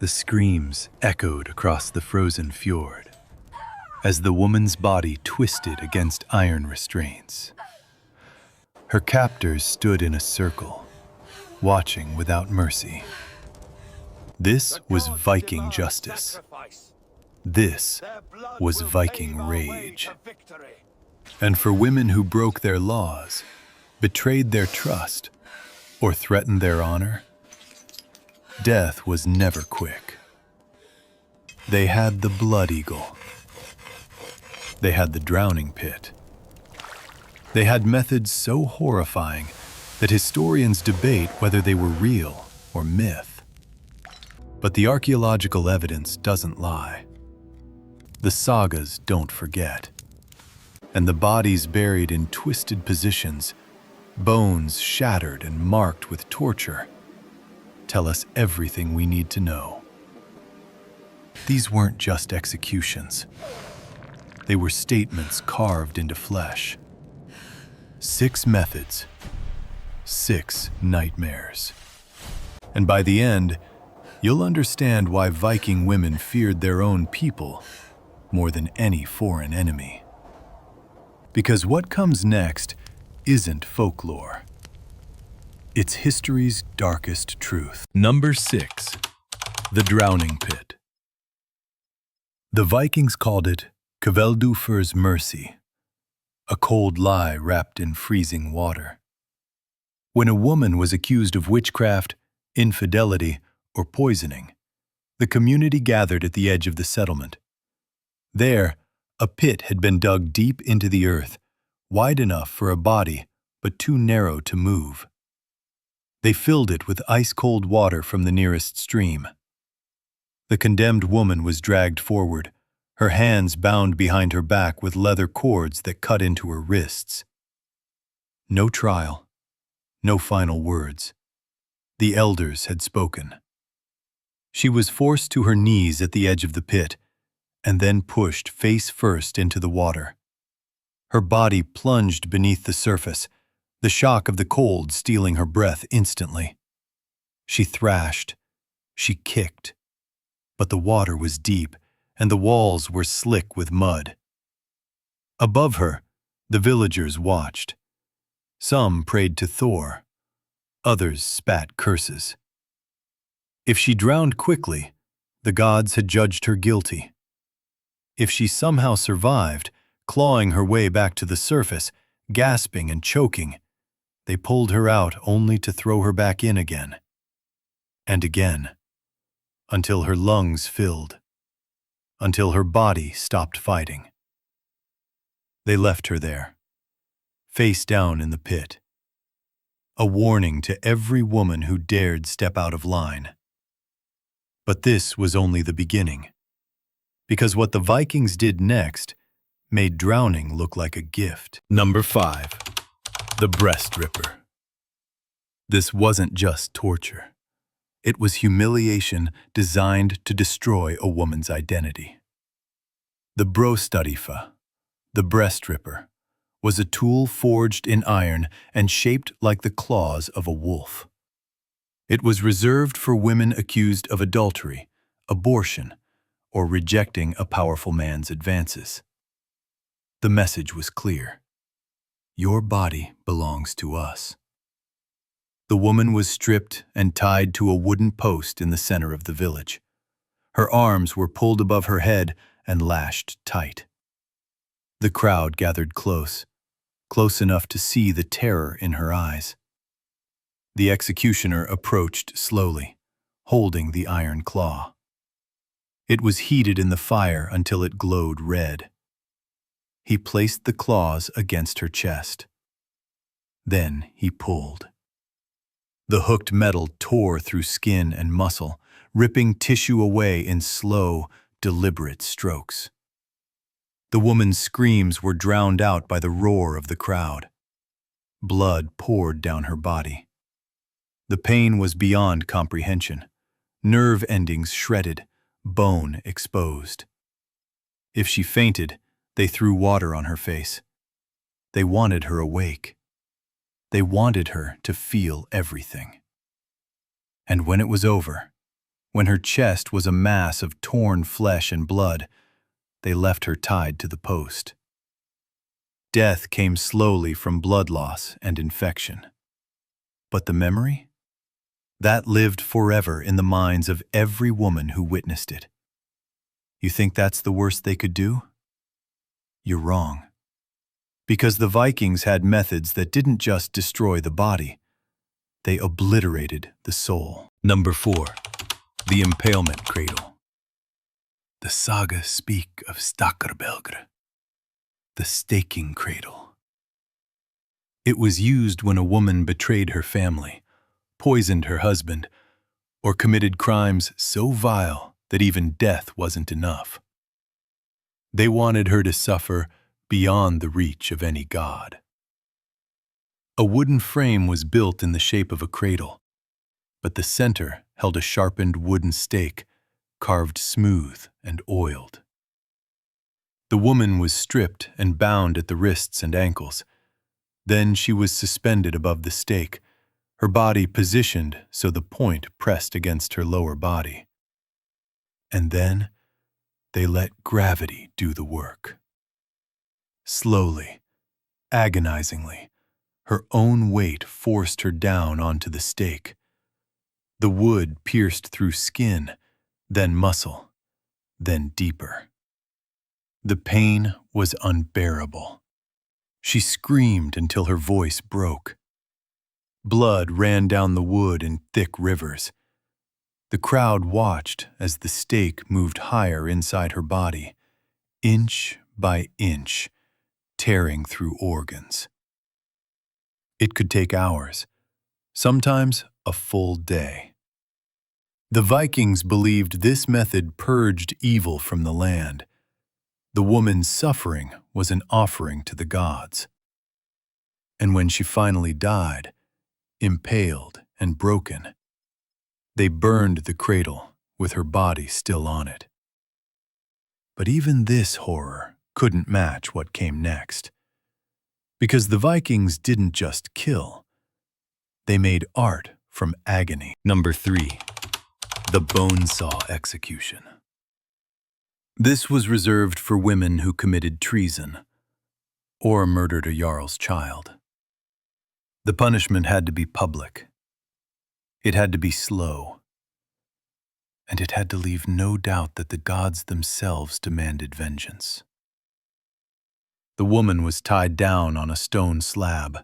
The screams echoed across the frozen fjord as the woman's body twisted against iron restraints. Her captors stood in a circle, watching without mercy. This was Viking justice. This was Viking rage. And for women who broke their laws, betrayed their trust, or threatened their honor, death was never quick. They had the blood eagle. They had the drowning pit. They had methods so horrifying that historians debate whether they were real or myth. But the archaeological evidence doesn't lie. The sagas don't forget. And the bodies buried in twisted positions, bones shattered and marked with torture, tell us everything we need to know. These weren't just executions. They were statements carved into flesh. 6 methods, 6 nightmares. And by the end, you'll understand why Viking women feared their own people more than any foreign enemy. Because what comes next isn't folklore. It's history's darkest truth. Number 6. The Drowning Pit. The Vikings called it Kveldufur's mercy, a cold lie wrapped in freezing water. When a woman was accused of witchcraft, infidelity, or poisoning, the community gathered at the edge of the settlement. There, a pit had been dug deep into the earth, wide enough for a body, but too narrow to move. They filled it with ice-cold water from the nearest stream. The condemned woman was dragged forward, her hands bound behind her back with leather cords that cut into her wrists. No trial, no final words. The elders had spoken. She was forced to her knees at the edge of the pit, and then pushed face first into the water. Her body plunged beneath the surface, the shock of the cold stealing her breath instantly. She thrashed, she kicked, but the water was deep, and the walls were slick with mud. Above her, the villagers watched. Some prayed to Thor, others spat curses. If she drowned quickly, the gods had judged her guilty. If she somehow survived, clawing her way back to the surface, gasping and choking, they pulled her out only to throw her back in again. And again, until her lungs filled, until her body stopped fighting. They left her there, face down in the pit. A warning to every woman who dared step out of line. But this was only the beginning, because what the Vikings did next made drowning look like a gift. Number 5. The Breast Ripper. This wasn't just torture. It was humiliation designed to destroy a woman's identity. The brostadifa, the breast ripper, was a tool forged in iron and shaped like the claws of a wolf. It was reserved for women accused of adultery, abortion, or rejecting a powerful man's advances. The message was clear. Your body belongs to us. The woman was stripped and tied to a wooden post in the center of the village. Her arms were pulled above her head and lashed tight. The crowd gathered close enough to see the terror in her eyes. The executioner approached slowly, holding the iron claw. It was heated in the fire until it glowed red. He placed the claws against her chest. Then he pulled. The hooked metal tore through skin and muscle, ripping tissue away in slow, deliberate strokes. The woman's screams were drowned out by the roar of the crowd. Blood poured down her body. The pain was beyond comprehension. Nerve endings shredded, bone exposed. If she fainted, they threw water on her face. They wanted her awake. They wanted her to feel everything. And when it was over, When her chest was a mass of torn flesh and blood, they left her tied to the post. Death came slowly from blood loss and infection. But the memory? That lived forever in the minds of every woman who witnessed it. You think that's the worst they could do? You're wrong. Because the Vikings had methods that didn't just destroy the body, they obliterated the soul. Number 4. The Impalement Cradle. The sagas speak of Stakarbelgr, the staking cradle. It was used when a woman betrayed her family, poisoned her husband, or committed crimes so vile that even death wasn't enough. They wanted her to suffer beyond the reach of any god. A wooden frame was built in the shape of a cradle, but the center held a sharpened wooden stake, carved smooth and oiled. The woman was stripped and bound at the wrists and ankles. Then she was suspended above the stake, her body positioned so the point pressed against her lower body. And then they let gravity do the work. Slowly, agonizingly, her own weight forced her down onto the stake. The wood pierced through skin, then muscle, then deeper. The pain was unbearable. She screamed until her voice broke. Blood ran down the wood in thick rivers. The crowd watched as the stake moved higher inside her body, inch by inch, tearing through organs. It could take hours, sometimes a full day. The Vikings believed this method purged evil from the land. The woman's suffering was an offering to the gods. And when she finally died, impaled and broken, they burned the cradle with her body still on it. But even this horror couldn't match what came next. Because the Vikings didn't just kill, they made art from agony. Number 3. The bone saw execution. This was reserved for women who committed treason or murdered a jarl's child. The punishment had to be public. It had to be slow. And it had to leave no doubt that the gods themselves demanded vengeance. The woman was tied down on a stone slab,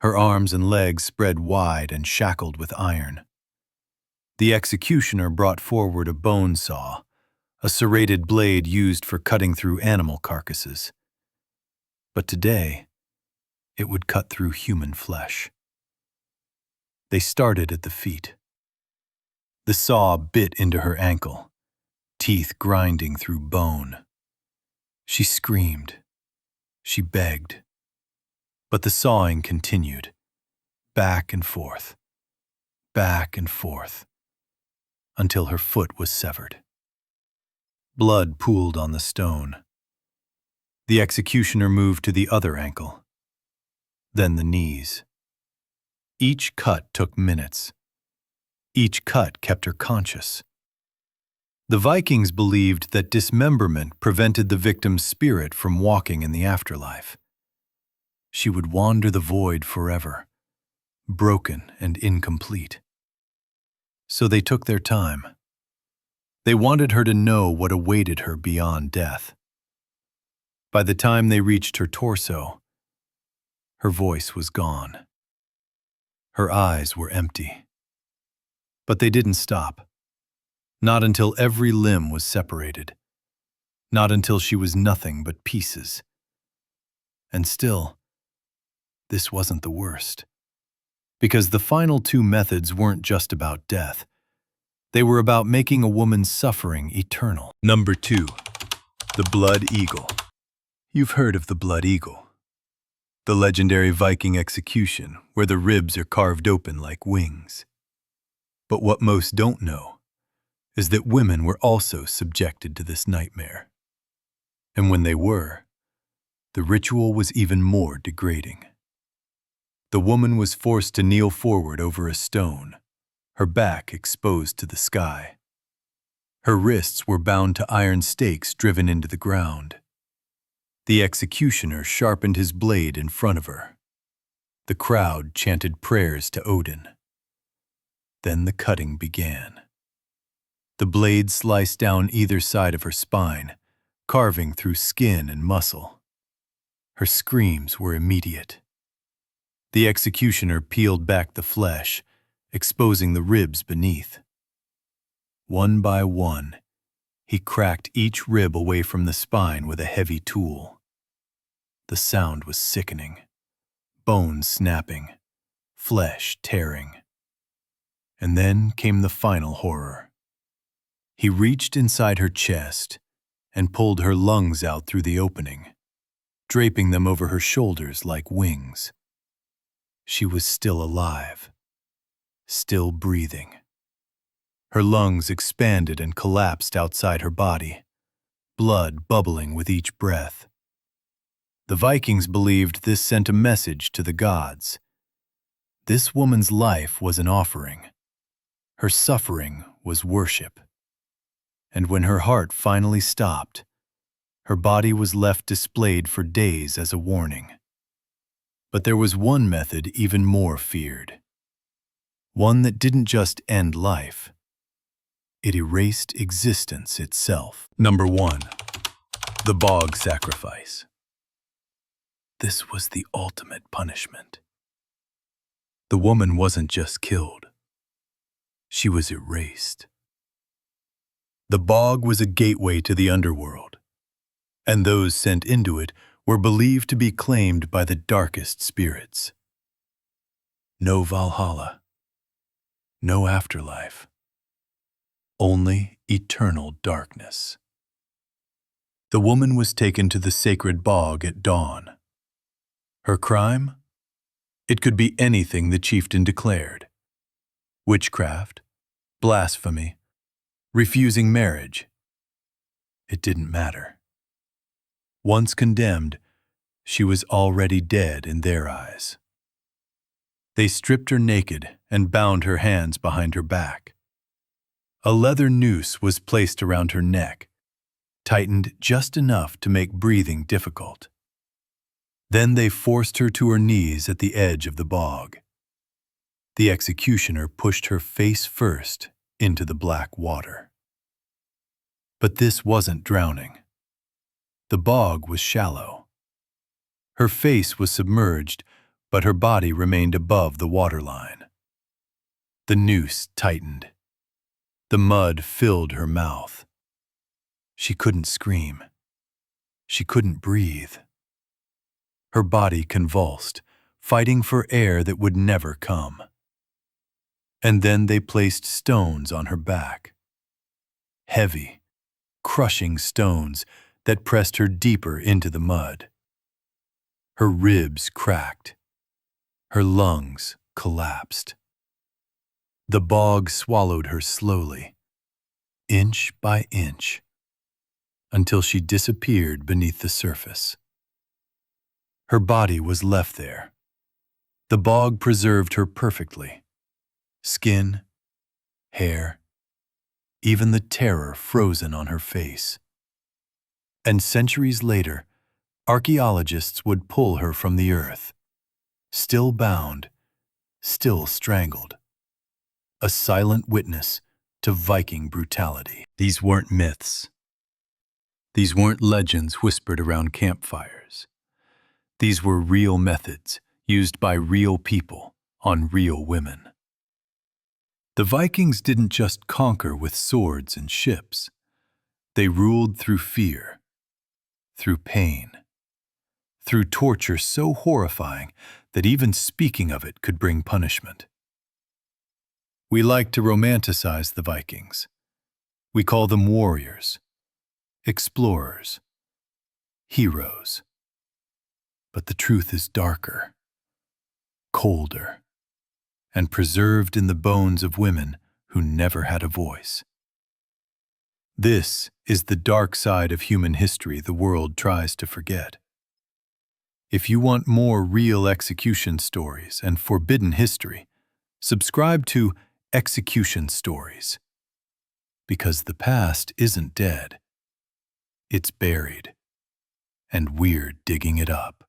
her arms and legs spread wide and shackled with iron. The executioner brought forward a bone saw, a serrated blade used for cutting through animal carcasses. But today, it would cut through human flesh. They started at the feet. The saw bit into her ankle, teeth grinding through bone. She screamed. She begged. But the sawing continued, back and forth, until her foot was severed. Blood pooled on the stone. The executioner moved to the other ankle, then the knees. Each cut took minutes. Each cut kept her conscious. The Vikings believed that dismemberment prevented the victim's spirit from walking in the afterlife. She would wander the void forever, broken and incomplete. So they took their time. They wanted her to know what awaited her beyond death. By the time they reached her torso, her voice was gone. Her eyes were empty. But they didn't stop. Not until every limb was separated. Not until she was nothing but pieces. And still, this wasn't the worst. Because the final 2 methods weren't just about death. They were about making a woman's suffering eternal. Number 2. The Blood Eagle. You've heard of the Blood Eagle. The legendary Viking execution where the ribs are carved open like wings. But what most don't know is that women were also subjected to this nightmare. And when they were, the ritual was even more degrading. The woman was forced to kneel forward over a stone, her back exposed to the sky. Her wrists were bound to iron stakes driven into the ground. The executioner sharpened his blade in front of her. The crowd chanted prayers to Odin. Then the cutting began. The blade sliced down either side of her spine, carving through skin and muscle. Her screams were immediate. The executioner peeled back the flesh, exposing the ribs beneath. One by one, he cracked each rib away from the spine with a heavy tool. The sound was sickening. Bones snapping, flesh tearing. And then came the final horror. He reached inside her chest and pulled her lungs out through the opening, draping them over her shoulders like wings. She was still alive, still breathing. Her lungs expanded and collapsed outside her body, blood bubbling with each breath. The Vikings believed this sent a message to the gods. This woman's life was an offering. Her suffering was worship. And when her heart finally stopped, her body was left displayed for days as a warning. But there was one method even more feared. One that didn't just end life. It erased existence itself. Number 1. The Bog Sacrifice. This was the ultimate punishment. The woman wasn't just killed. She was erased. The bog was a gateway to the underworld, and those sent into it were believed to be claimed by the darkest spirits. No Valhalla, no afterlife, only eternal darkness. The woman was taken to the sacred bog at dawn. Her crime? It could be anything the chieftain declared. Witchcraft, blasphemy, refusing marriage. It didn't matter. Once condemned, she was already dead in their eyes. They stripped her naked and bound her hands behind her back. A leather noose was placed around her neck, tightened just enough to make breathing difficult. Then they forced her to her knees at the edge of the bog. The executioner pushed her face first into the black water. But this wasn't drowning. The bog was shallow. Her face was submerged, but her body remained above the waterline. The noose tightened. The mud filled her mouth. She couldn't scream. She couldn't breathe. Her body convulsed, fighting for air that would never come. And then they placed stones on her back. Heavy, crushing stones that pressed her deeper into the mud. Her ribs cracked. Her lungs collapsed. The bog swallowed her slowly, inch by inch, until she disappeared beneath the surface. Her body was left there. The bog preserved her perfectly. Skin, hair, even the terror frozen on her face. And centuries later, archaeologists would pull her from the earth, still bound, still strangled. A silent witness to Viking brutality. These weren't myths. These weren't legends whispered around campfires. These were real methods used by real people on real women. The Vikings didn't just conquer with swords and ships. They ruled through fear, through pain, through torture so horrifying that even speaking of it could bring punishment. We like to romanticize the Vikings. We call them warriors, explorers, heroes. But the truth is darker, colder, and preserved in the bones of women who never had a voice. This is the dark side of human history the world tries to forget. If you want more real execution stories and forbidden history, subscribe to Execution Stories. because the past isn't dead. It's buried, and we're digging it up.